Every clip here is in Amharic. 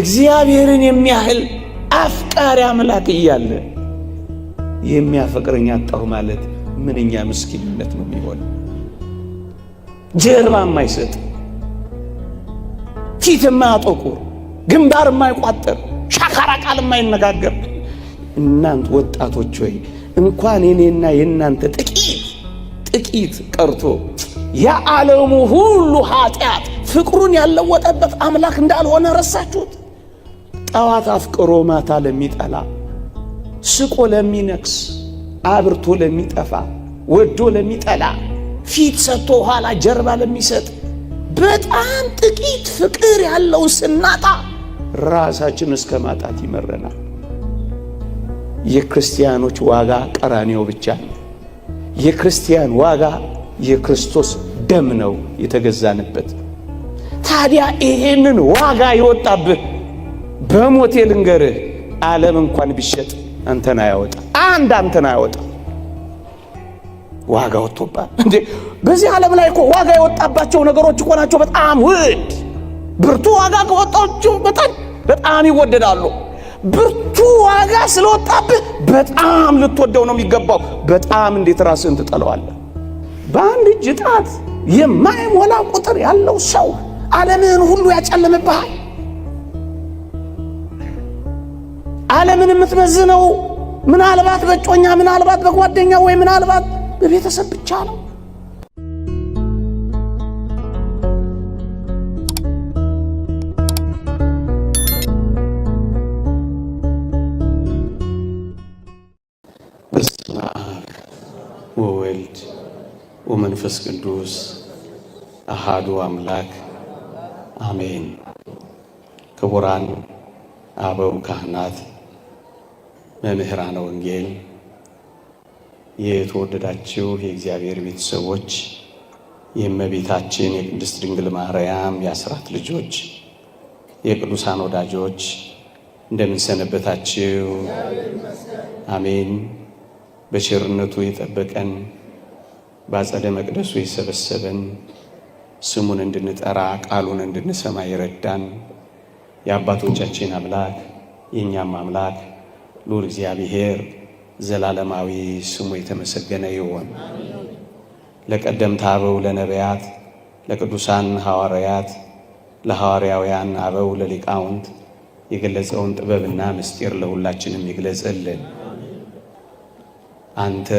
እግዚአብሔርን የሚያህል አፍቃሪ አምላክ እያለ የሚያፈቅረኝ አጣሁ ማለት ምንኛ ምስኪንነት ነው የሚሆን። ጀርባ የማይሰጥ ፊት የማያጠቁር ግንባር የማይቋጠር ሻካራ ቃል የማይነጋገር እናንተ ወጣቶች ሆይ እንኳን የኔና የናንተ ጥቂት ቀርቶ የዓለሙ ሁሉ ኃጢአት ፍቅሩን ያለወጠበት አምላክ እንዳልሆነ ረሳችሁት? ጠዋት አፍቅሮ ማታ ለሚጠላ፣ ስቆ ለሚነክስ፣ አብርቶ ለሚጠፋ፣ ወዶ ለሚጠላ፣ ፊት ሰጥቶ ኋላ ጀርባ ለሚሰጥ በጣም ጥቂት ፍቅር ያለው ስናጣ ራሳችን እስከ ማጣት ይመረናል። የክርስቲያኖች ዋጋ ቀራንዮ ብቻ ነው። የክርስቲያን ዋጋ የክርስቶስ ደም ነው የተገዛንበት። ታዲያ ይሄንን ዋጋ ይወጣብህ በሞቴ ልንገርህ፣ ዓለም እንኳን ቢሸጥ አንተን አያወጣ፣ አንተን አያወጣ። ዋጋ ወጥቶባል እንዴ! በዚህ ዓለም ላይ እኮ ዋጋ የወጣባቸው ነገሮች እኮ ናቸው በጣም ውድ። ብርቱ ዋጋ ከወጣቸው በጣም ይወደዳሉ። ብርቱ ዋጋ ስለወጣብህ በጣም ልትወደው ነው የሚገባው። በጣም እንዴት ራስህን ትጠለዋለህ? በአንድ እጅ ጣት የማይሞላ ቁጥር ያለው ሰው ዓለምን ሁሉ ያጨልምብሃል። ዓለምን የምትመዝነው ምናልባት በጮኛ፣ ምናልባት በጓደኛ፣ ወይ ምናልባት በቤተሰብ ብቻ ነው። በስመ አብ ወወልድ ወመንፈስ ቅዱስ አሃዱ አምላክ አሜን። ክቡራን አበው ካህናት፣ መምህራነ ወንጌል፣ የተወደዳችሁ የእግዚአብሔር ቤተሰቦች፣ የእመቤታችን የቅድስት ድንግል ማርያም የአስራት ልጆች፣ የቅዱሳን ወዳጆች እንደምን ሰነበታችሁ? አሜን። በቸርነቱ የጠበቀን በአጸደ መቅደሱ የሰበሰበን ስሙን እንድንጠራ ቃሉን እንድንሰማ ይረዳን የአባቶቻችን አምላክ የእኛም አምላክ ልዑል እግዚአብሔር ዘላለማዊ ስሙ የተመሰገነ ይሁን። ለቀደምት አበው ለነቢያት፣ ለቅዱሳን ሐዋርያት፣ ለሐዋርያውያን አበው፣ ለሊቃውንት የገለጸውን ጥበብና ምስጢር ለሁላችንም ይግለጽልን። አንተ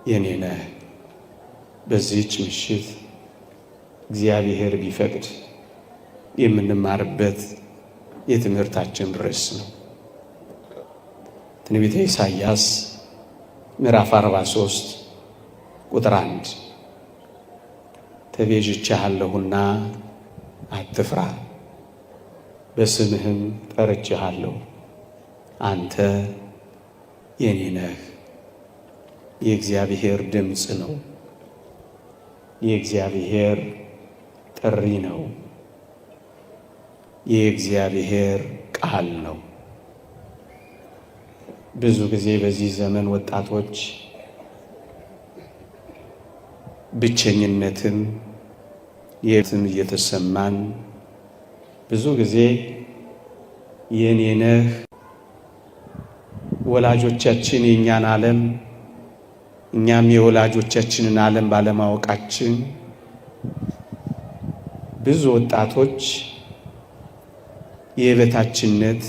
የኔ ነህ። በዚህች ምሽት እግዚአብሔር ቢፈቅድ የምንማርበት የትምህርታችን ርዕስ ነው። ትንቢተ ኢሳይያስ ምዕራፍ 43 ቁጥር 1 ተቤዥቼሃለሁና አትፍራ፣ በስምህም ጠርቼሃለሁ፣ አንተ የኔ ነህ። የእግዚአብሔር ድምፅ ነው። የእግዚአብሔር ጥሪ ነው። የእግዚአብሔር ቃል ነው። ብዙ ጊዜ በዚህ ዘመን ወጣቶች ብቸኝነትን የትም እየተሰማን ብዙ ጊዜ የኔ ነህ ወላጆቻችን የኛን ዓለም እኛም የወላጆቻችንን ዓለም ባለማወቃችን ብዙ ወጣቶች የበታችነት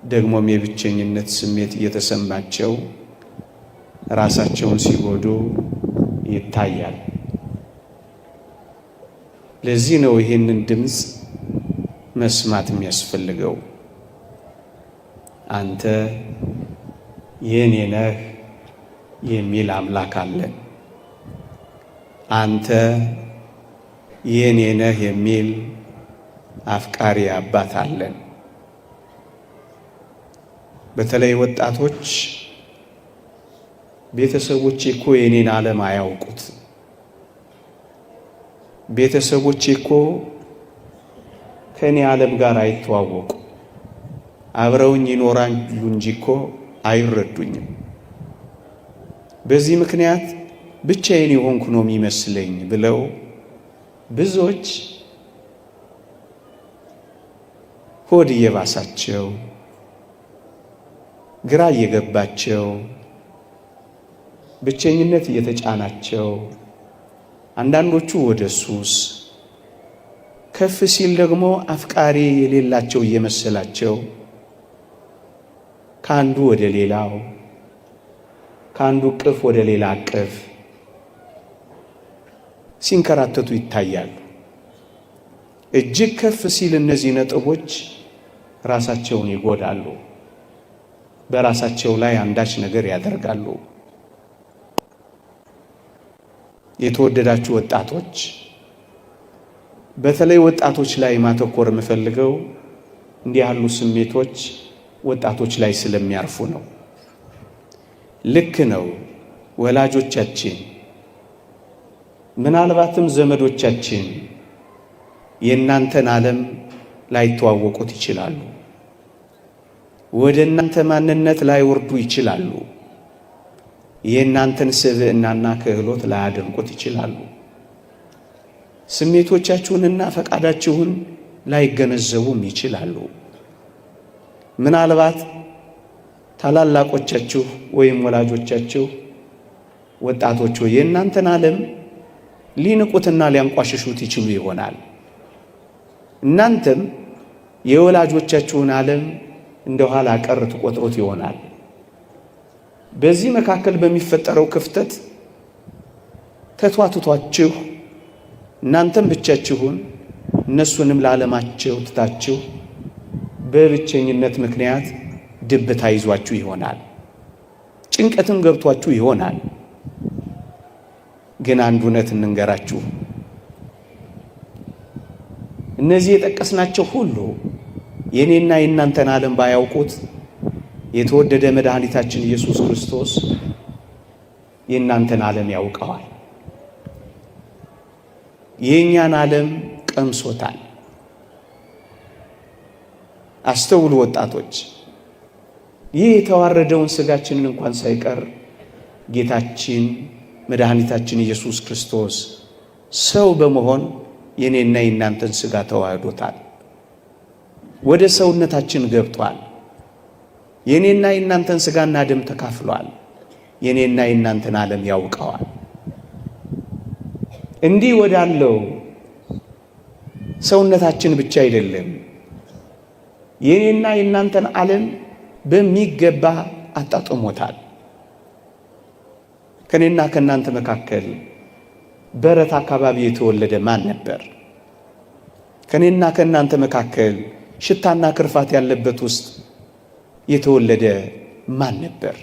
ደግሞም የብቸኝነት ስሜት እየተሰማቸው ራሳቸውን ሲጎዱ ይታያል። ለዚህ ነው ይህንን ድምፅ መስማት የሚያስፈልገው። አንተ የኔ ነህ የሚል አምላክ አለን። አንተ የኔ ነህ የሚል አፍቃሪ አባት አለን። በተለይ ወጣቶች ቤተሰቦቼ እኮ የኔን ዓለም አያውቁት፣ ቤተሰቦቼ እኮ ከኔ ዓለም ጋር አይተዋወቁ፣ አብረውኝ ይኖራሉ እንጂ እኮ አይረዱኝም። በዚህ ምክንያት ብቻዬን የሆንኩ ነው የሚመስለኝ ብለው ብዙዎች ሆድ እየባሳቸው ግራ እየገባቸው ብቸኝነት እየተጫናቸው አንዳንዶቹ ወደ ሱስ ከፍ ሲል ደግሞ አፍቃሪ የሌላቸው እየመሰላቸው ካንዱ ወደ ሌላው ካንዱ ቅፍ ወደ ሌላ ቅፍ ሲንከራተቱ ይታያሉ። እጅግ ከፍ ሲል እነዚህ ነጥቦች ራሳቸውን ይጎዳሉ፣ በራሳቸው ላይ አንዳች ነገር ያደርጋሉ። የተወደዳችሁ ወጣቶች፣ በተለይ ወጣቶች ላይ ማተኮር የምፈልገው እንዲህ ያሉ ስሜቶች ወጣቶች ላይ ስለሚያርፉ ነው። ልክ ነው። ወላጆቻችን ምናልባትም ዘመዶቻችን የእናንተን ዓለም ላይተዋወቁት ይችላሉ። ወደ እናንተ ማንነት ላይወርዱ ይችላሉ። የእናንተን ስብዕናና ክህሎት ላያደንቁት ይችላሉ። ስሜቶቻችሁንና ፈቃዳችሁን ላይገነዘቡም ይችላሉ። ምናልባት ታላላቆቻችሁ ወይም ወላጆቻችሁ ወጣቶች የእናንተን ዓለም ሊንቁትና ሊያንቋሽሹት ይችሉ ይሆናል። እናንተም የወላጆቻችሁን ዓለም እንደ ኋላ ቀር ትቆጥሩት ይሆናል። በዚህ መካከል በሚፈጠረው ክፍተት ተቷትቷችሁ እናንተም ብቻችሁን እነሱንም ለዓለማቸው ትታችሁ በብቸኝነት ምክንያት ድብታ ይዟችሁ ይሆናል። ጭንቀትም ገብቷችሁ ይሆናል። ግን አንድ እውነት እንንገራችሁ፣ እነዚህ የጠቀስናቸው ሁሉ የኔና የእናንተን ዓለም ባያውቁት የተወደደ መድኃኒታችን ኢየሱስ ክርስቶስ የእናንተን ዓለም ያውቀዋል። የእኛን ዓለም ቀምሶታል። አስተውሉ ወጣቶች፣ ይህ የተዋረደውን ሥጋችንን እንኳን ሳይቀር ጌታችን መድኃኒታችን ኢየሱስ ክርስቶስ ሰው በመሆን የኔና የእናንተን ሥጋ ተዋህዶታል። ወደ ሰውነታችን ገብቷል። የኔና የእናንተን ሥጋና ደም ተካፍሏል። የኔና የእናንተን ዓለም ያውቀዋል። እንዲህ ወዳለው ሰውነታችን ብቻ አይደለም፣ የኔና የእናንተን ዓለም በሚገባ አጣጥሞታል። ከኔና ከእናንተ መካከል በረት አካባቢ የተወለደ ማን ነበር? ከኔና ከእናንተ መካከል ሽታና ክርፋት ያለበት ውስጥ የተወለደ ማን ነበር?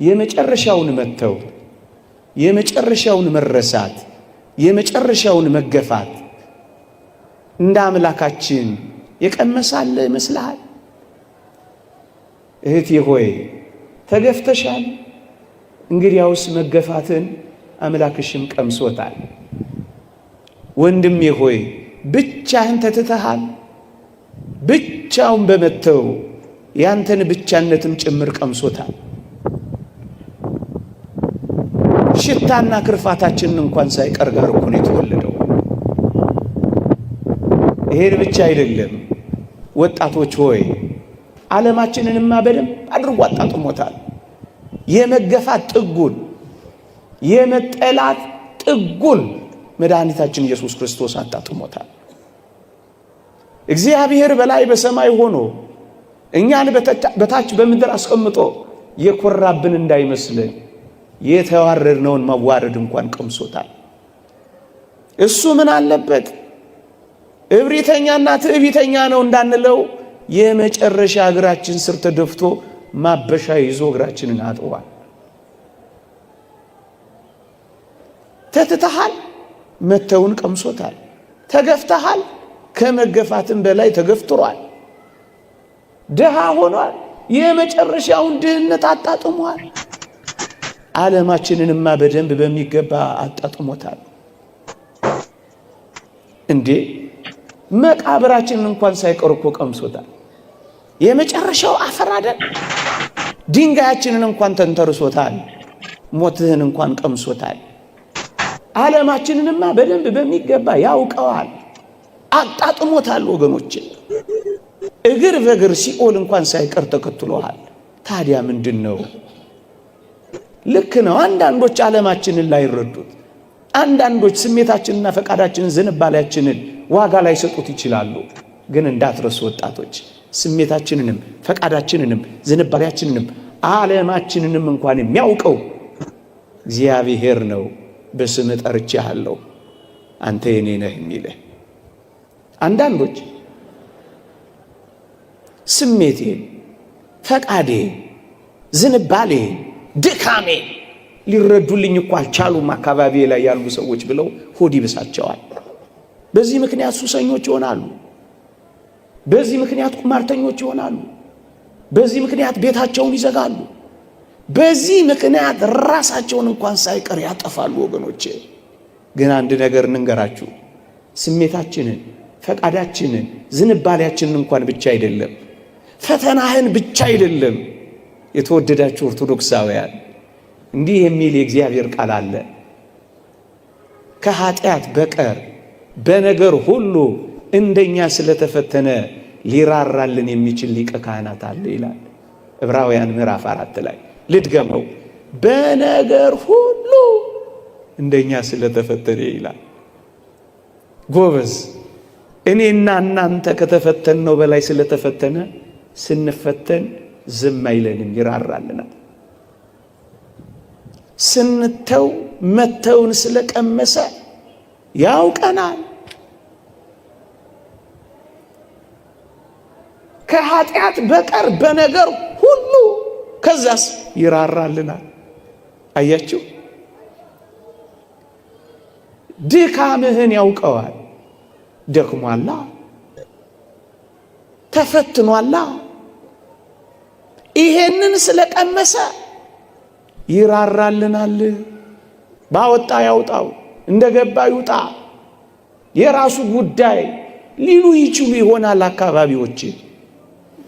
የመጨረሻውን መተው፣ የመጨረሻውን መረሳት፣ የመጨረሻውን መገፋት እንደ አምላካችን የቀመሳለ ይመስልሃል? እህቴ ሆይ ተገፍተሻል። እንግዲያውስ መገፋትን አምላክሽም ቀምሶታል። ወንድሜ ሆይ ብቻህን ተትተሃል። ብቻውን በመተው ያንተን ብቻነትም ጭምር ቀምሶታል። ሽታና ክርፋታችንን እንኳን ሳይቀር ጋር እኮ ነው የተወለደው። ይሄን ብቻ አይደለም ወጣቶች ሆይ ዓለማችንንማ በደንብ አድርጎ አጣጥሞታል። የመገፋት ጥጉን፣ የመጠላት ጥጉን መድኃኒታችን ኢየሱስ ክርስቶስ አጣጥሞታል። እግዚአብሔር በላይ በሰማይ ሆኖ እኛን በታች በምድር አስቀምጦ የኮራብን እንዳይመስልን የተዋረድነውን መዋረድ እንኳን ቀምሶታል። እሱ ምን አለበት እብሪተኛና ትዕቢተኛ ነው እንዳንለው የመጨረሻ እግራችን ስር ተደፍቶ ማበሻ ይዞ እግራችንን አጥቧል። ተትተሃል፣ መተውን ቀምሶታል። ተገፍተሃል፣ ከመገፋትም በላይ ተገፍትሯል። ድሃ ሆኗል፣ የመጨረሻውን ድህነት አጣጥሟል። ዓለማችንንማ በደንብ በሚገባ አጣጥሞታል። እንዴ መቃብራችንን እንኳን ሳይቀር እኮ ቀምሶታል። የመጨረሻው አፈር አይደል? ድንጋያችንን እንኳን ተንተርሶታል። ሞትህን እንኳን ቀምሶታል። ዓለማችንንማ በደንብ በሚገባ ያውቀዋል፣ አጣጥሞታል። ወገኖች እግር በእግር ሲኦል እንኳን ሳይቀር ተከትሎሃል። ታዲያ ምንድነው? ልክ ነው። አንዳንዶች ዓለማችንን ላይረዱት፣ አንዳንዶች ስሜታችንና ፈቃዳችንን ዝንባሌያችንን ዋጋ ላይ ሰጡት ይችላሉ። ግን እንዳትረሱ ወጣቶች፣ ስሜታችንንም ፈቃዳችንንም ዝንባሌያችንንም ዓለማችንንም እንኳን የሚያውቀው እግዚአብሔር ነው። በስም ጠርቼሃለሁ አንተ የኔ ነህ የሚልህ። አንዳንዶች ስሜቴ፣ ፈቃዴ፣ ዝንባሌ፣ ድካሜ ሊረዱልኝ እኮ አልቻሉም አካባቢ ላይ ያሉ ሰዎች ብለው ሆድ ይብሳቸዋል። በዚህ ምክንያት ሱሰኞች ይሆናሉ። በዚህ ምክንያት ቁማርተኞች ይሆናሉ። በዚህ ምክንያት ቤታቸውን ይዘጋሉ። በዚህ ምክንያት ራሳቸውን እንኳን ሳይቀር ያጠፋሉ። ወገኖቼ ግን አንድ ነገር እንንገራችሁ፣ ስሜታችንን ፈቃዳችንን ዝንባሌያችንን እንኳን ብቻ አይደለም፣ ፈተናህን ብቻ አይደለም። የተወደዳችሁ ኦርቶዶክሳውያን እንዲህ የሚል የእግዚአብሔር ቃል አለ፣ ከኃጢአት በቀር በነገር ሁሉ እንደኛ ስለተፈተነ ሊራራልን የሚችል ሊቀ ካህናት አለ ይላል ዕብራውያን ምዕራፍ 4 ላይ። ልድገመው፣ በነገር ሁሉ እንደኛ ስለተፈተነ ይላል። ጎበዝ፣ እኔና እናንተ ከተፈተንነው በላይ ስለተፈተነ ስንፈተን ዝም አይለንም፣ ይራራልናል። ስንተው መተውን ስለቀመሰ ያውቀናል። ከኃጢአት በቀር በነገር ሁሉ ከዛስ ይራራልናል። አያችሁ፣ ድካምህን ያውቀዋል። ደክሟላ፣ ተፈትኗላ። ይሄንን ስለቀመሰ ይራራልናል። ባወጣ ያውጣው፣ እንደገባ ይውጣ፣ የራሱ ጉዳይ ሊሉ ይችሉ ይሆናል አካባቢዎች።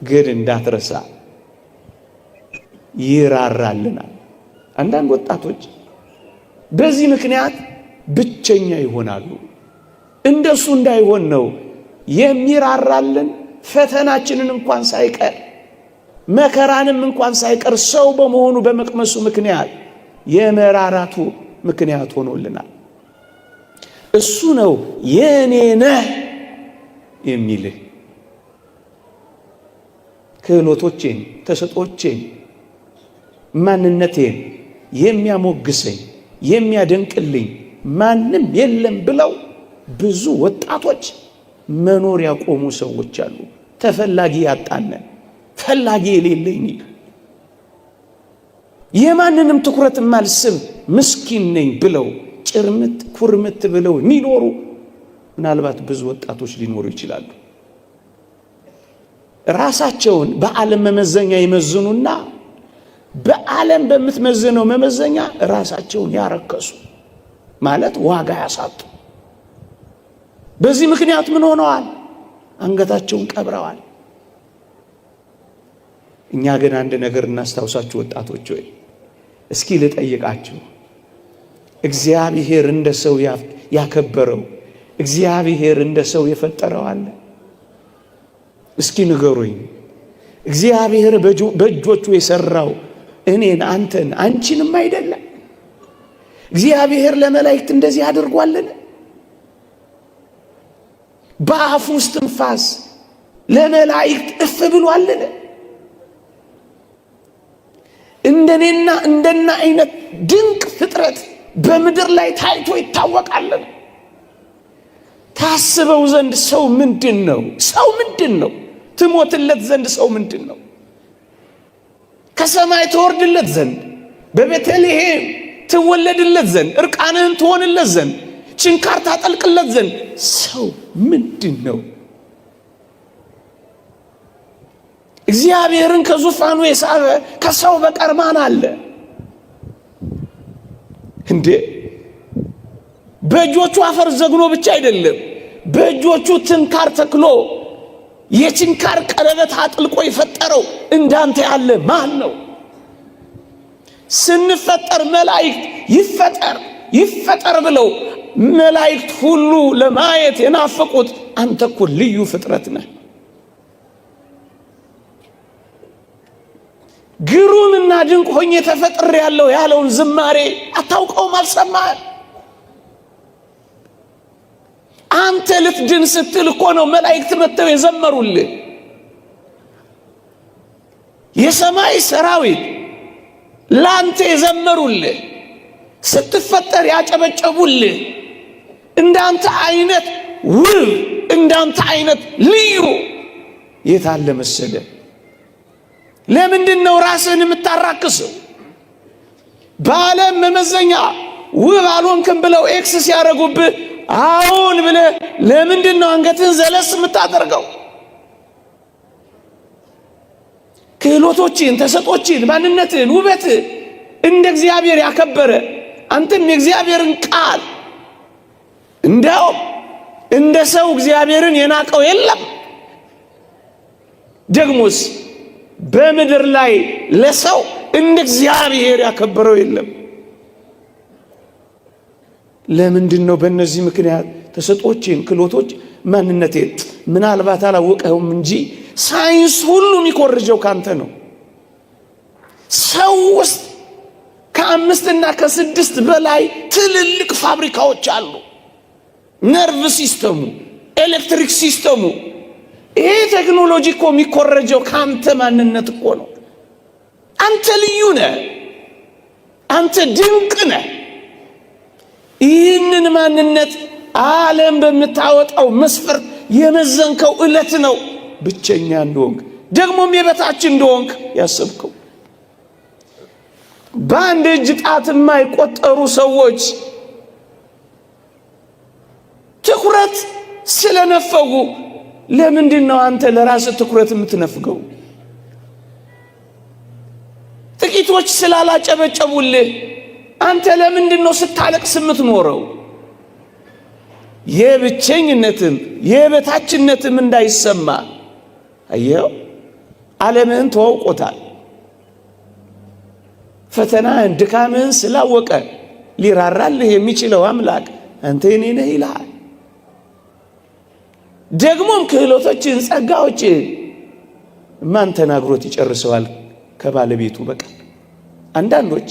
ግን እንዳትረሳ ይራራልናል። አንዳንድ ወጣቶች በዚህ ምክንያት ብቸኛ ይሆናሉ። እንደሱ እንዳይሆን ነው የሚራራልን። ፈተናችንን እንኳን ሳይቀር መከራንም እንኳን ሳይቀር ሰው በመሆኑ በመቅመሱ ምክንያት የመራራቱ ምክንያት ሆኖልናል። እሱ ነው የኔ ነህ የሚልህ። ክህሎቶቼን፣ ተሰጦቼን፣ ማንነቴን የሚያሞግሰኝ የሚያደንቅልኝ ማንም የለም ብለው ብዙ ወጣቶች መኖር ያቆሙ ሰዎች አሉ። ተፈላጊ ያጣነን፣ ፈላጊ የሌለኝ፣ የማንንም ትኩረት ማልስብ ምስኪን ነኝ ብለው ጭርምት ኩርምት ብለው የሚኖሩ ምናልባት ብዙ ወጣቶች ሊኖሩ ይችላሉ። ራሳቸውን በዓለም መመዘኛ ይመዝኑና በዓለም በምትመዝነው መመዘኛ ራሳቸውን ያረከሱ ማለት ዋጋ ያሳጡ። በዚህ ምክንያት ምን ሆነዋል? አንገታቸውን ቀብረዋል። እኛ ግን አንድ ነገር እናስታውሳችሁ ወጣቶች፣ ወይ እስኪ ልጠይቃችሁ፣ እግዚአብሔር እንደ ሰው ያከበረው እግዚአብሔር እንደ ሰው የፈጠረው አለ? እስኪ ንገሩኝ። እግዚአብሔር በእጆቹ የሰራው እኔን አንተን አንቺንም አይደለም? እግዚአብሔር ለመላእክት እንደዚህ አድርጓልን? በአፉ ውስጥ ትንፋስ ለመላእክት እፍ ብሏልን? እንደኔና እንደና አይነት ድንቅ ፍጥረት በምድር ላይ ታይቶ ይታወቃልን? ታስበው ዘንድ ሰው ምንድን ነው? ሰው ምንድን ነው? ትሞትለት ዘንድ ሰው ምንድን ነው? ከሰማይ ትወርድለት ዘንድ፣ በቤተልሔም ትወለድለት ዘንድ፣ እርቃንህን ትሆንለት ዘንድ፣ ችንካር ታጠልቅለት ዘንድ ሰው ምንድን ነው? እግዚአብሔርን ከዙፋኑ የሳበ ከሰው በቀር ማን አለ እንዴ? በእጆቹ አፈር ዘግኖ ብቻ አይደለም፣ በእጆቹ ችንካር ተክሎ የችንካር ቀለበት አጥልቆ የፈጠረው እንዳንተ ያለ ማን ነው? ስንፈጠር መላእክት ይፈጠር ብለው መላእክት ሁሉ ለማየት የናፈቁት አንተ እኮ ልዩ ፍጥረት ነህ። ግሩምና ድንቅ ሆኜ ተፈጥሬያለሁ ያለውን ዝማሬ አታውቀውም? አልሰማህም? አንተ ልትድን ስትል እኮ ነው መላእክት መጥተው የዘመሩልህ። የሰማይ ሰራዊት ላንተ የዘመሩልህ፣ ስትፈጠር ያጨበጨቡልህ። እንዳንተ አይነት ውብ፣ እንዳንተ አይነት ልዩ የታለ መሰለህ? ለምንድን ነው ራስህን የምታራክሰው? በዓለም መመዘኛ ውብ አልሆንክም ብለው ኤክስ ሲያደርጉብህ አሁን ብለህ ለምንድን ነው አንገትህን ዘለስ የምታደርገው? ክህሎቶችን፣ ተሰጦችን፣ ማንነትን፣ ውበትን እንደ እግዚአብሔር ያከበረ አንተም የእግዚአብሔርን ቃል እንደውም እንደ ሰው እግዚአብሔርን የናቀው የለም። ደግሞስ በምድር ላይ ለሰው እንደ እግዚአብሔር ያከበረው የለም። ለምንድን ነው? በእነዚህ ምክንያት ተሰጦችን፣ ክህሎቶች፣ ማንነቴን ምናልባት አላወቀውም እንጂ ሳይንስ ሁሉ የሚኮርጀው ካንተ ነው። ሰው ውስጥ ከ5 እና ከ6 በላይ ትልልቅ ፋብሪካዎች አሉ። ነርቭ ሲስተሙ፣ ኤሌክትሪክ ሲስተሙ። ይሄ ቴክኖሎጂ እኮ የሚኮረጀው ካንተ ማንነት እኮ ነው። አንተ ልዩ ነህ። አንተ ድንቅ ነህ። ይህንን ማንነት ዓለም በምታወጣው መስፈርት የመዘንከው ዕለት ነው ብቸኛ እንደሆንክ፣ ደግሞም የበታች እንደሆንክ ያሰብከው። በአንድ እጅ ጣት የማይቆጠሩ ሰዎች ትኩረት ስለነፈጉ ለምንድን ነው አንተ ለራስህ ትኩረት የምትነፍገው? ጥቂቶች ስላላጨበጨቡልህ አንተ ለምንድን ነው ስታለቅስ የምትኖረው? የብቸኝነትም የበታችነትም እንዳይሰማ አየው፣ ዓለምህን ተዋውቆታል። ፈተናህን ድካምህን ስላወቀ ሊራራልህ የሚችለው አምላክ አንተ የኔ ነህ ይልሃል። ደግሞም ክህሎቶችን፣ ጸጋዎችን ማን ተናግሮት ይጨርሰዋል ከባለቤቱ በቀር? አንዳንዶች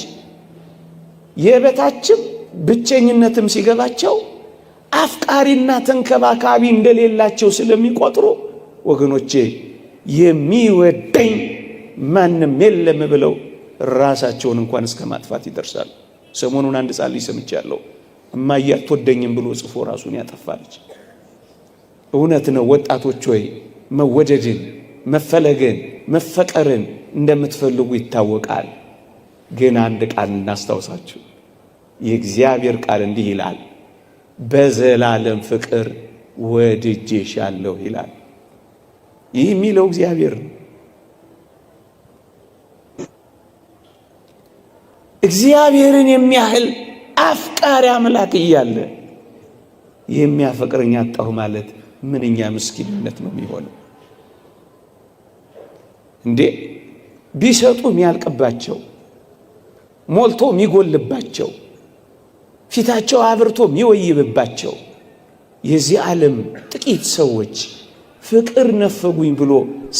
የበታችም ብቸኝነትም ሲገባቸው አፍቃሪና ተንከባካቢ እንደሌላቸው ስለሚቆጥሩ ወገኖቼ የሚወደኝ ማንም የለም ብለው ራሳቸውን እንኳን እስከ ማጥፋት ይደርሳሉ። ሰሞኑን አንድ ጻል ሰምቻለሁ። እማዬ አትወደኝም ብሎ ጽፎ ራሱን ያጠፋለች። እውነት ነው። ወጣቶች ሆይ መወደድን፣ መፈለግን፣ መፈቀርን እንደምትፈልጉ ይታወቃል። ግን አንድ ቃል እናስታውሳችሁ። የእግዚአብሔር ቃል እንዲህ ይላል፣ በዘላለም ፍቅር ወድጄሻለሁ ይላል። ይህ የሚለው እግዚአብሔር ነው። እግዚአብሔርን የሚያህል አፍቃሪ አምላክ እያለ የሚያፈቅረኝ አጣሁ ማለት ምንኛ ምስኪንነት ነው የሚሆነው እንዴ! ቢሰጡ የሚያልቅባቸው፣ ሞልቶ የሚጎልባቸው፣ ፊታቸው አብርቶ የሚወይብባቸው የዚህ ዓለም ጥቂት ሰዎች ፍቅር ነፈጉኝ ብሎ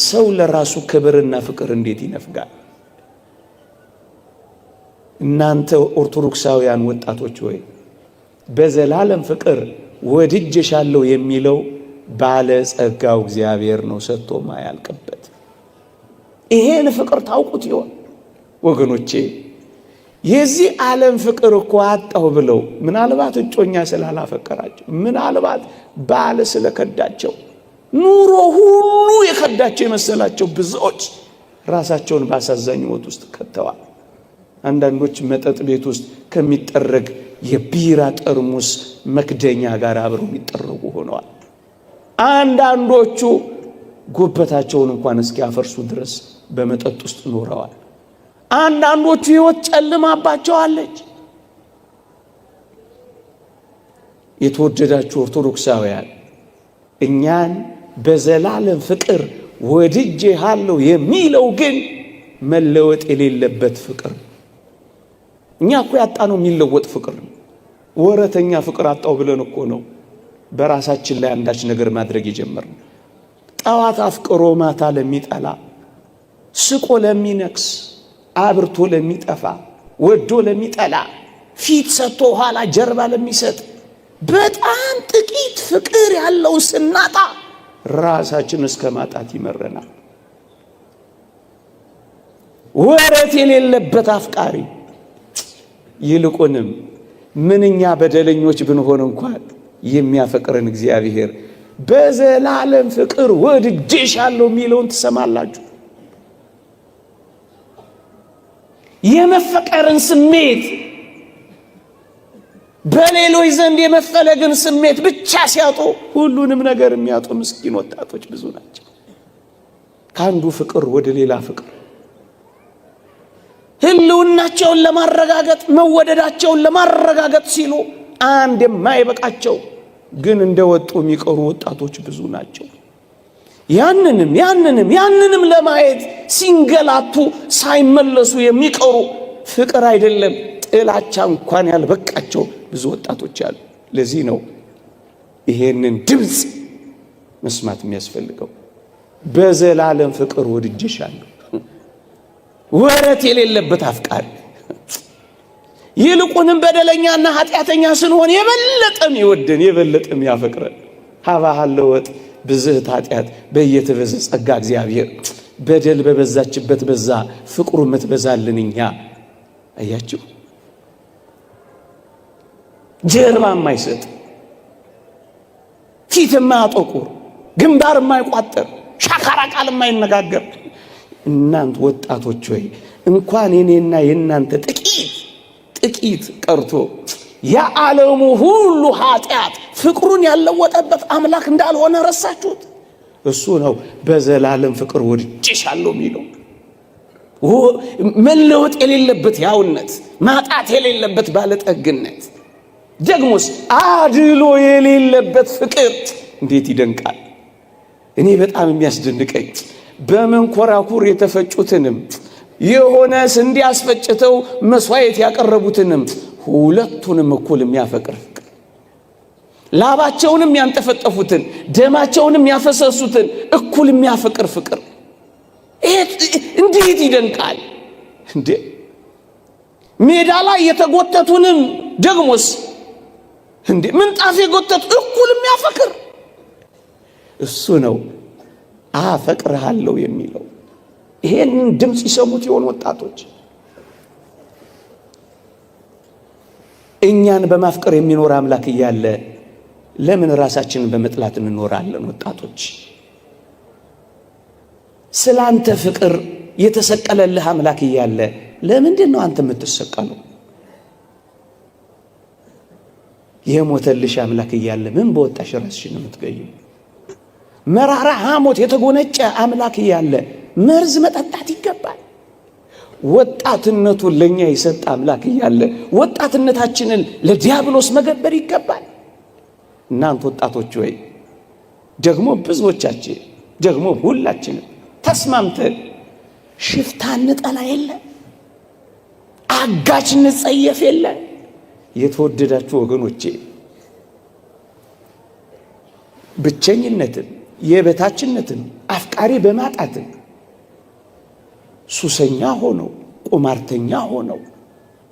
ሰው ለራሱ ክብርና ፍቅር እንዴት ይነፍጋል? እናንተ ኦርቶዶክሳውያን ወጣቶች ሆይ በዘላለም ፍቅር ወድጄሻለሁ የሚለው ባለ ጸጋው እግዚአብሔር ነው፣ ሰጥቶ ማያልቅበት። ይሄን ፍቅር ታውቁት ይሆን ወገኖቼ? የዚህ ዓለም ፍቅር እኮ አጣሁ ብለው ምናልባት እጮኛ ስላላፈቀራቸው፣ ምናልባት ባለ ስለከዳቸው፣ ኑሮ ሁሉ የከዳቸው የመሰላቸው ብዙዎች ራሳቸውን ባሳዛኝ ሕይወት ውስጥ ከተዋል። አንዳንዶች መጠጥ ቤት ውስጥ ከሚጠረግ የቢራ ጠርሙስ መክደኛ ጋር አብረው የሚጠረጉ ሆነዋል። አንዳንዶቹ ጉበታቸውን እንኳን እስኪያፈርሱ ድረስ በመጠጥ ውስጥ ኖረዋል። አንዳንዶቹ ሕይወት ጨልማባቸዋለች። የተወደዳችሁ ኦርቶዶክሳውያን እኛን በዘላለም ፍቅር ወድጄሃለሁ የሚለው ግን መለወጥ የሌለበት ፍቅር። እኛ እኮ ያጣነው የሚለወጥ ፍቅር ነው። ወረተኛ ፍቅር አጣው ብለን እኮ ነው በራሳችን ላይ አንዳች ነገር ማድረግ የጀመርነው። ጠዋት አፍቅሮ ማታ ለሚጠላ፣ ስቆ ለሚነክስ፣ አብርቶ ለሚጠፋ ወዶ ለሚጠላ ፊት ሰጥቶ ኋላ ጀርባ ለሚሰጥ በጣም ጥቂት ፍቅር ያለው ስናጣ ራሳችን እስከ ማጣት ይመረናል። ወረት የሌለበት አፍቃሪ ይልቁንም ምንኛ በደለኞች ብንሆን እንኳን የሚያፈቅረን እግዚአብሔር በዘላለም ፍቅር ወድጄሻለሁ የሚለውን ትሰማላችሁ። የመፈቀርን ስሜት በሌሎች ዘንድ የመፈለግን ስሜት ብቻ ሲያጡ ሁሉንም ነገር የሚያጡ ምስኪን ወጣቶች ብዙ ናቸው። ከአንዱ ፍቅር ወደ ሌላ ፍቅር ህልውናቸውን ለማረጋገጥ መወደዳቸውን ለማረጋገጥ ሲሉ አንድ የማይበቃቸው ግን እንደወጡ የሚቀሩ ወጣቶች ብዙ ናቸው። ያንንም ለማየት ሲንገላቱ ሳይመለሱ የሚቀሩ ፍቅር አይደለም ጥላቻ እንኳን ያልበቃቸው ብዙ ወጣቶች አሉ። ለዚህ ነው ይሄንን ድምፅ መስማት የሚያስፈልገው። በዘላለም ፍቅር ወድጄሻለሁ። ወረት የሌለበት አፍቃሪ ይልቁንም በደለኛና ኃጢአተኛ ስንሆን የበለጠም ይወደን የበለጠም ያፈቅረን። ሀባሃለወጥ ብዝህት ኃጢአት በየተበዘ ጸጋ እግዚአብሔር በደል በበዛችበት በዛ ፍቅሩ ምትበዛልን እኛ አያችሁ። ጀርባ የማይሰጥ ፊት የማያጠቁር ግንባር የማይቋጠር ሻካራ ቃል የማይነጋገር እናንተ ወጣቶች ሆይ እንኳን የኔና የናንተ ጥቂት ቀርቶ የዓለሙ ሁሉ ኃጢአት ፍቅሩን ያለወጠበት አምላክ እንዳልሆነ ረሳችሁት? እሱ ነው በዘላለም ፍቅር ወድጄሻለሁ የሚለው። መለወጥ የሌለበት ያውነት፣ ማጣት የሌለበት ባለጠግነት፣ ደግሞስ አድሎ የሌለበት ፍቅር እንዴት ይደንቃል! እኔ በጣም የሚያስደንቀኝ በመንኮራኩር የተፈጩትንም የሆነ ስንዴ አስፈጭተው መስዋዕት ያቀረቡትንም ሁለቱንም እኩል የሚያፈቅር ፍቅር፣ ላባቸውንም ያንጠፈጠፉትን ደማቸውንም ያፈሰሱትን እኩል የሚያፈቅር ፍቅር እንዴት ይደንቃል እንዴ! ሜዳ ላይ የተጎተቱንም ደግሞስ እንዴ ምንጣፍ የጎተቱ እኩል የሚያፈቅር እሱ ነው አፈቅርሃለሁ የሚለው። ይሄን ድምጽ ይሰሙት ይሆን ወጣቶች? እኛን በማፍቀር የሚኖር አምላክ እያለ ለምን ራሳችንን በመጥላት እንኖራለን? ወጣቶች ስላንተ ፍቅር የተሰቀለልህ አምላክ እያለ ለምንድን ነው አንተ የምትሰቀለው? የሞተልሽ አምላክ እያለ ምን በወጣሽ ራስሽን የምትገይው? መራራ ሐሞት የተጎነጨ አምላክ እያለ መርዝ መጠጣት ይገባል? ወጣትነቱን ለኛ የሰጠ አምላክ እያለ ወጣትነታችንን ለዲያብሎስ መገበር ይገባል? እናንተ ወጣቶች ሆይ ደግሞ ብዙዎቻችን ደግሞ ሁላችንም ተስማምተን ሽፍታን ጠላ የለ፣ አጋችን ጸየፍ የለ። የተወደዳችሁ ወገኖቼ ብቸኝነትን፣ የበታችነትን፣ አፍቃሪ በማጣትን ሱሰኛ ሆነው ቁማርተኛ ሆነው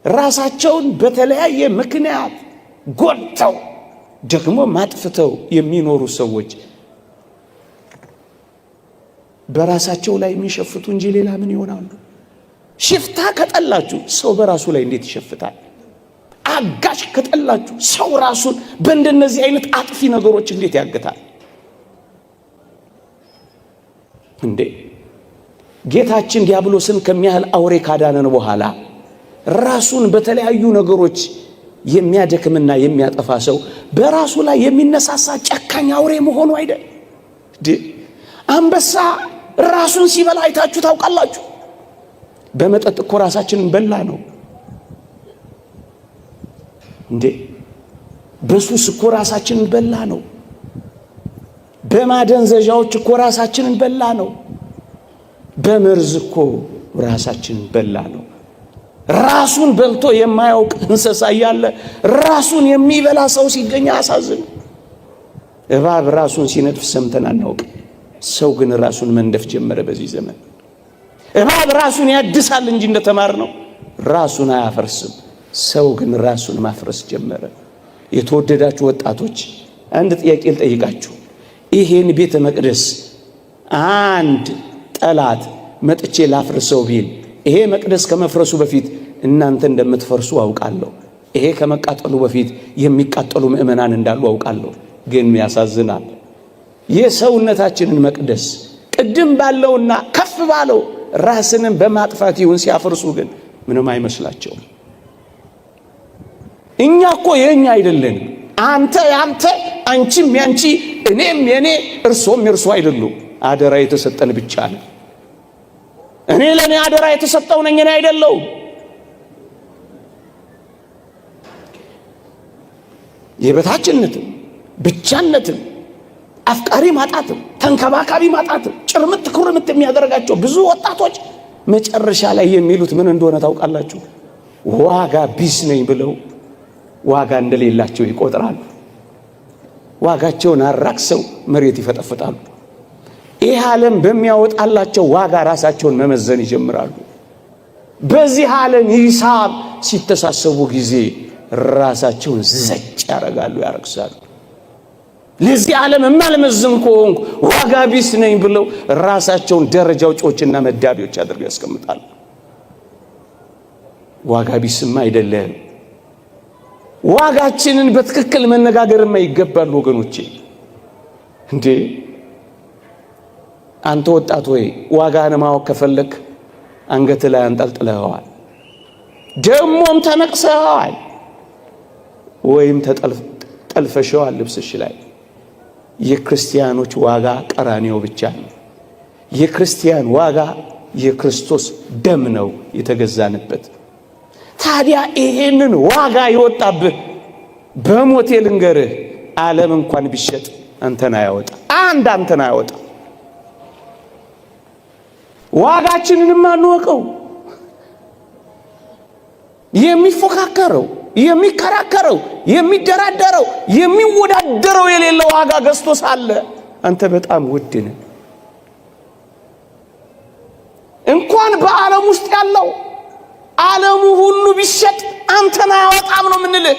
ራሳቸውን በተለያየ ምክንያት ጎድተው ደግሞ ማጥፍተው የሚኖሩ ሰዎች በራሳቸው ላይ የሚሸፍቱ እንጂ ሌላ ምን ይሆናሉ? ሽፍታ ከጠላችሁ ሰው በራሱ ላይ እንዴት ይሸፍታል? አጋሽ ከጠላችሁ ሰው ራሱን በእንደነዚህ አይነት አጥፊ ነገሮች እንዴት ያገታል እንዴ? ጌታችን ዲያብሎስን ከሚያህል አውሬ ካዳነን በኋላ ራሱን በተለያዩ ነገሮች የሚያደክምና የሚያጠፋ ሰው በራሱ ላይ የሚነሳሳ ጨካኝ አውሬ መሆኑ አይደል? አንበሳ ራሱን ሲበላ አይታችሁ ታውቃላችሁ? በመጠጥ እኮ ራሳችንን በላ ነው እንዴ? በሱስ እኮ ራሳችንን በላ ነው። በማደንዘዣዎች እኮ ራሳችንን በላ ነው። በመርዝ እኮ ራሳችንን በላ ነው። ራሱን በልቶ የማያውቅ እንስሳ እያለ ራሱን የሚበላ ሰው ሲገኝ አሳዝን። እባብ ራሱን ሲነድፍ ሰምተን አናውቅ። ሰው ግን ራሱን መንደፍ ጀመረ በዚህ ዘመን። እባብ ራሱን ያድሳል እንጂ እንደተማርነው ራሱን አያፈርስም። ሰው ግን ራሱን ማፍረስ ጀመረ። የተወደዳችሁ ወጣቶች አንድ ጥያቄ ልጠይቃችሁ። ይሄን ቤተ መቅደስ አንድ ጠላት መጥቼ ላፍርሰው ቢል ይሄ መቅደስ ከመፍረሱ በፊት እናንተ እንደምትፈርሱ አውቃለሁ። ይሄ ከመቃጠሉ በፊት የሚቃጠሉ ምእመናን እንዳሉ አውቃለሁ። ግን ያሳዝናል። የሰውነታችንን መቅደስ ቅድም ባለውና ከፍ ባለው ራስንም በማጥፋት ይሁን ሲያፈርሱ ግን ምንም አይመስላቸውም። እኛ እኮ የኛ አይደለንም። አንተ ያንተ፣ አንቺም ያንቺ፣ እኔም የኔ፣ እርሶም የርሶ አይደሉም። አደራ የተሰጠን ብቻ ነው። እኔ ለኔ አደራ የተሰጠው ነኝ፣ እኔ አይደለሁም። የበታችነትም ብቻነትም አፍቃሪ ማጣትም ተንከባካቢ ማጣትም ጭርምት ኩርምት የሚያደርጋቸው ብዙ ወጣቶች መጨረሻ ላይ የሚሉት ምን እንደሆነ ታውቃላችሁ? ዋጋ ቢስ ነኝ ብለው ዋጋ እንደሌላቸው ይቆጥራሉ። ዋጋቸውን አራክሰው መሬት ይፈጠፍጣሉ። ይህ ዓለም በሚያወጣላቸው ዋጋ ራሳቸውን መመዘን ይጀምራሉ። በዚህ ዓለም ሂሳብ ሲተሳሰቡ ጊዜ ራሳቸውን ዘጭ ያረጋሉ፣ ያረክሳሉ። ለዚህ ዓለም የማልመዝን ከሆንኩ ዋጋ ቢስ ነኝ ብለው ራሳቸውን ደረጃ ውጪዎችና መዳቢዎች አድርገው ያስቀምጣሉ። ዋጋ ቢስማ አይደለም። ዋጋችንን በትክክል መነጋገርማ ይገባል ወገኖቼ። እንዴ አንተ ወጣት ወይ ዋጋህን ማወቅ ከፈለክ አንገት ላይ አንጠልጥለዋል፣ ደሞም ተነቅሰዋል፣ ወይም ተጠልፈሸዋል ልብስሽ ላይ። የክርስቲያኖች ዋጋ ቀራንዮ ብቻ ነው። የክርስቲያን ዋጋ የክርስቶስ ደም ነው የተገዛንበት። ታዲያ ይሄንን ዋጋ ይወጣብህ በሞቴ ልንገርህ፣ ዓለም እንኳን ቢሸጥ አንተን አያወጣ፣ አንተን አያወጣ። ዋጋችንን ማንወቀው የሚፎካከረው የሚከራከረው የሚደራደረው የሚወዳደረው የሌለው ዋጋ ገዝቶ ሳለ አንተ በጣም ውድ ነህ። እንኳን በዓለም ውስጥ ያለው ዓለሙ ሁሉ ቢሸጥ አንተን አያወጣም ነው ምንልህ።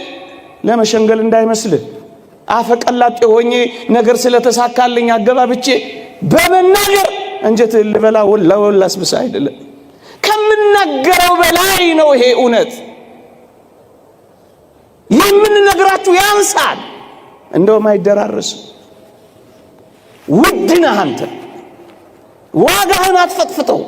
ለመሸንገል እንዳይመስልህ አፈቀላጤ ሆኜ ነገር ስለተሳካልኝ አገባብቼ በመናገር እንጀትህን ልበላ ወላ አስብሳ አይደለም። ከምናገረው በላይ ነው ይሄ እውነት። የምንነግራችሁ ያንሳል፣ እንደውም አይደራረስም። ውድ ነህ አንተ። ዋጋህን አትፈጥፍጠው።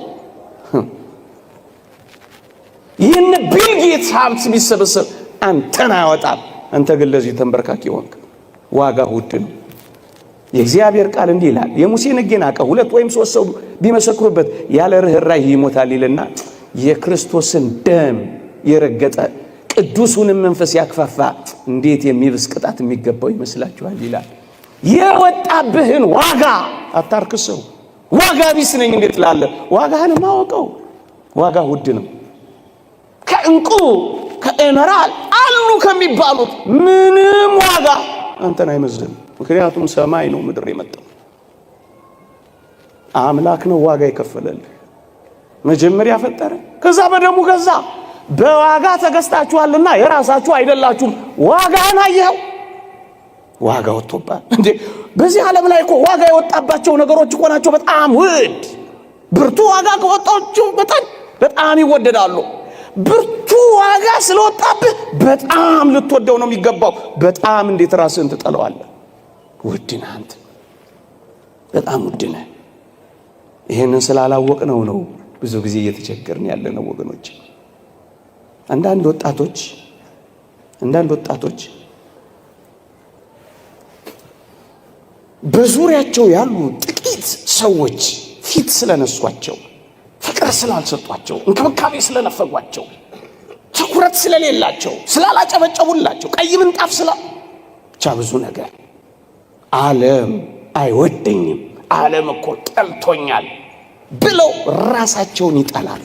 ይህን ቢል ጌትስ ሀብት ቢሰበሰብ አንተን አያወጣም። አንተ ግን ለዚህ ተንበርካኪ ሆንክ። ዋጋ ውድ ነው። የእግዚአብሔር ቃል እንዲህ ይላል፣ የሙሴን ሕግ ናቀ፣ 2 ወይም 3 ሰው ቢመሰክሩበት ያለ ርኅራኄ ይሞታል ይልና የክርስቶስን ደም የረገጠ ቅዱሱንም መንፈስ ያክፋፋ እንዴት የሚብስ ቅጣት የሚገባው ይመስላችኋል ይላል። የወጣብህን ዋጋ አታርክሰው። ዋጋ ቢስ ነኝ እንዴት ላለ ዋጋህን ማወቀው። ዋጋ ውድ ነው። ከእንቁ ከኤመራል አሉ ከሚባሉት ምንም ዋጋ አንተን አይመዝንም። ምክንያቱም ሰማይ ነው ምድር የመጣው አምላክ ነው ዋጋ የከፈለልህ። መጀመሪያ ፈጠረ፣ ከዛ በደሙ ገዛ። በዋጋ ተገዝታችኋልና የራሳችሁ አይደላችሁም። ዋጋህን አየኸው? ዋጋ ወጥቶባል እንዴ? በዚህ ዓለም ላይ እኮ ዋጋ የወጣባቸው ነገሮች እኮ ናቸው በጣም ውድ። ብርቱ ዋጋ ከወጣቸው በጣም ይወደዳሉ። ብርቱ ዋጋ ስለወጣብህ በጣም ልትወደው ነው የሚገባው። በጣም እንዴት ራስህን ትጠለዋለህ? ውድ ነህ አንተ፣ በጣም ውድ ነህ። ይሄንን ስላላወቅነው ነው ብዙ ጊዜ እየተቸገርን ያለነው ወገኖች። አንዳንድ ወጣቶች በዙሪያቸው ያሉ ጥቂት ሰዎች ፊት ስለነሷቸው፣ ፍቅር ስላልሰጧቸው፣ እንክብካቤ ስለነፈጓቸው፣ ትኩረት ስለሌላቸው፣ ስላላጨበጨቡላቸው፣ ቀይ ምንጣፍ ብቻ ብዙ ነገር ዓለም አይወደኝም፣ ዓለም እኮ ጠልቶኛል ብለው ራሳቸውን ይጠላሉ።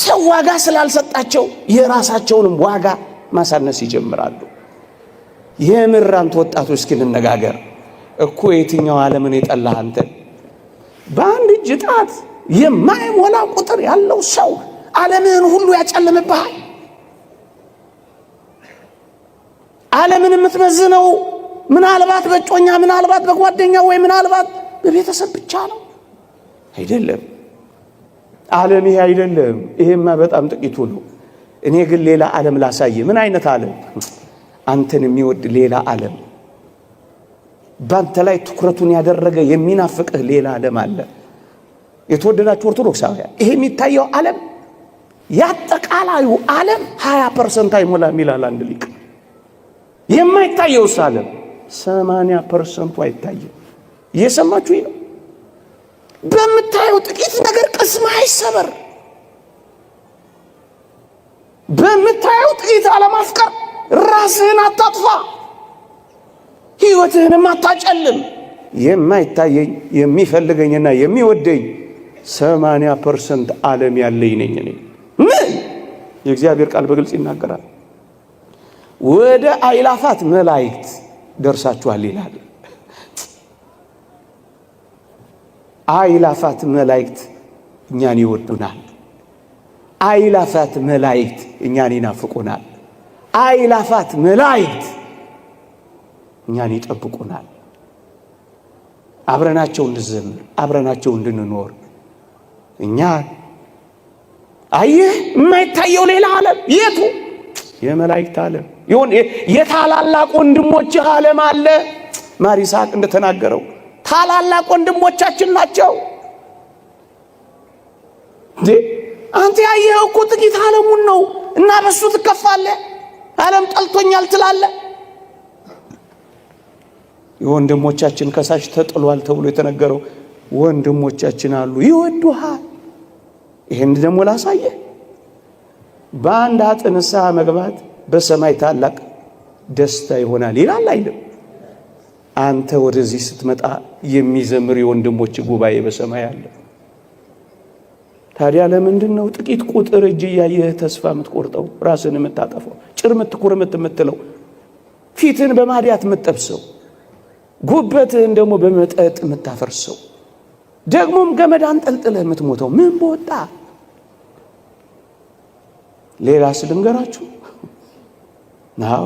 ሰው ዋጋ ስላልሰጣቸው የራሳቸውንም ዋጋ ማሳነስ ይጀምራሉ። የምር አንተ ወጣቶች እስኪ እንነጋገር እኮ የትኛው ዓለምን የጠላህ አንተ? በአንድ እጅ ጣት የማይሞላ ቁጥር ያለው ሰው ዓለምን ሁሉ ያጨልምብሃል። ዓለምን የምትመዝነው ምናልባት በጮኛ ምናልባት በጓደኛ ወይ ምናልባት በቤተሰብ ብቻ ነው አይደለም። ዓለም ይሄ አይደለም። ይሄማ በጣም ጥቂቱ ነው። እኔ ግን ሌላ ዓለም ላሳየ። ምን አይነት ዓለም? አንተን የሚወድ ሌላ ዓለም፣ ባንተ ላይ ትኩረቱን ያደረገ የሚናፍቅህ ሌላ ዓለም አለ። የተወደዳችሁ ኦርቶዶክሳውያን ይሄ የሚታየው ዓለም ያጠቃላዩ ዓለም 20% አይሞላም ይላል አንድ ሊቅ። የማይታየውስ ዓለም 80% አይታየም። እየሰማችሁ ነው? በምታየው ጥቂት ነገር ቅስም አይሰበር። በምታየው ጥቂት አለማፍቀር ራስህን አታጥፋ፣ ሕይወትህንም አታጨልም። የማይታየኝ የሚፈልገኝና የሚወደኝ 80% ዓለም ያለኝ ነኝ እኔ። ምን የእግዚአብሔር ቃል በግልጽ ይናገራል። ወደ አእላፋት መላእክት ደርሳችኋል ይላል። አእላፋት መላእክት እኛን ይወዱናል። አእላፋት መላእክት እኛን ይናፍቁናል። አእላፋት መላእክት እኛን ይጠብቁናል። አብረናቸው እንድንዘምር፣ አብረናቸው እንድንኖር እኛ አየህ የማይታየው ሌላ ዓለም የቱ? የመላእክት ዓለም ይሁን። የታላላቅ ወንድሞች ዓለም አለ። ማር ይስሐቅ እንደተናገረው ታላላቅ ወንድሞቻችን ናቸው። አንተ ያየኸው እኮ ጥቂት ዓለሙን ነው እና በሱ ትከፋለህ። ዓለም ጠልቶኛል ትላለህ። የወንድሞቻችን ከሳሽ ተጥሏል ተብሎ የተነገረው ወንድሞቻችን አሉ፣ ይወዱሃል። ይሄን ደግሞ ላሳየህ። በአንድ ኃጥእ ንስሐ መግባት በሰማይ ታላቅ ደስታ ይሆናል ይላል አይደል? አንተ ወደዚህ ስትመጣ የሚዘምር የወንድሞች ጉባኤ በሰማይ አለ። ታዲያ ለምንድን ነው ጥቂት ቁጥር እጅ እያየህ ተስፋ የምትቆርጠው፣ ራስን የምታጠፈው፣ ጭር የምትኩርምት የምትለው፣ ፊትን በማዲያት የምትጠብሰው፣ ጉበትህን ደግሞ በመጠጥ የምታፈርሰው፣ ደግሞም ገመድ አንጠልጥለህ የምትሞተው? ምን በወጣ ሌላ ስልንገራችሁ ናው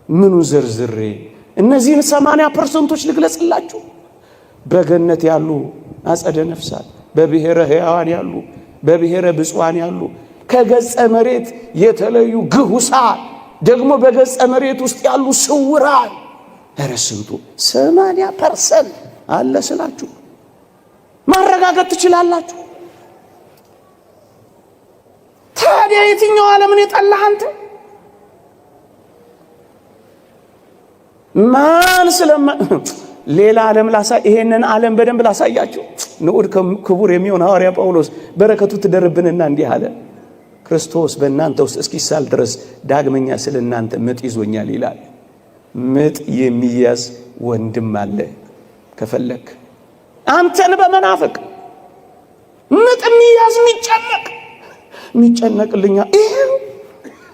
ምኑ ዝርዝሬ እነዚህን 80% ልግለጽላችሁ። በገነት ያሉ አጸደ ነፍሳት፣ በብሔረ ሕያዋን ያሉ፣ በብሔረ ብፁዓን ያሉ፣ ከገጸ መሬት የተለዩ ግሁሳን፣ ደግሞ በገጸ መሬት ውስጥ ያሉ ስውራን። ኧረ ስንቱ 80% አለ ስላችሁ ማረጋገጥ ትችላላችሁ። ታዲያ የትኛው ዓለምን የጠላህ አንተ? ማን ስለማ ሌላ ዓለም ይሄንን ዓለም በደንብ ላሳያችሁ። ንዑድ ክቡር የሚሆን ሐዋርያ ጳውሎስ በረከቱ ትደርብንና እንዲህ አለ፣ ክርስቶስ በእናንተ ውስጥ እስኪሳል ድረስ ዳግመኛ ስለ እናንተ ምጥ ይዞኛል ይላል። ምጥ የሚያዝ ወንድም አለ። ከፈለክ አንተን በመናፍቅ ምጥ የሚያዝ የሚጨነቅልኛ ይሄው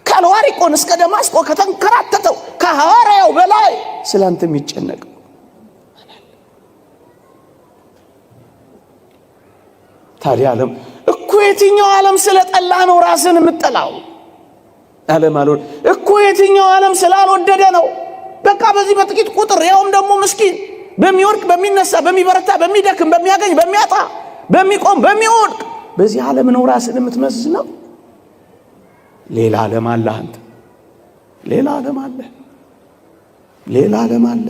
ከአልዋሪቆን እስከ ደማስቆ ከተንከራተተው ከሐዋርያው በላይ ስላንተ የሚጨነቅ ታዲያ ዓለም እኮ የትኛው ዓለም ስለጠላ ነው ራስን የምትጠላው? ዓለም አልወድ እኮ የትኛው ዓለም ስላልወደደ ነው? በቃ በዚህ በጥቂት ቁጥር ያውም ደግሞ ምስኪን በሚወርቅ በሚነሳ በሚበረታ በሚደክም በሚያገኝ በሚያጣ በሚቆም በሚወድቅ በዚህ ዓለም ነው ራስን የምትመዝነው። ሌላ ዓለም አለ። አንተ ሌላ ዓለም አለ። ሌላ ዓለም አለ።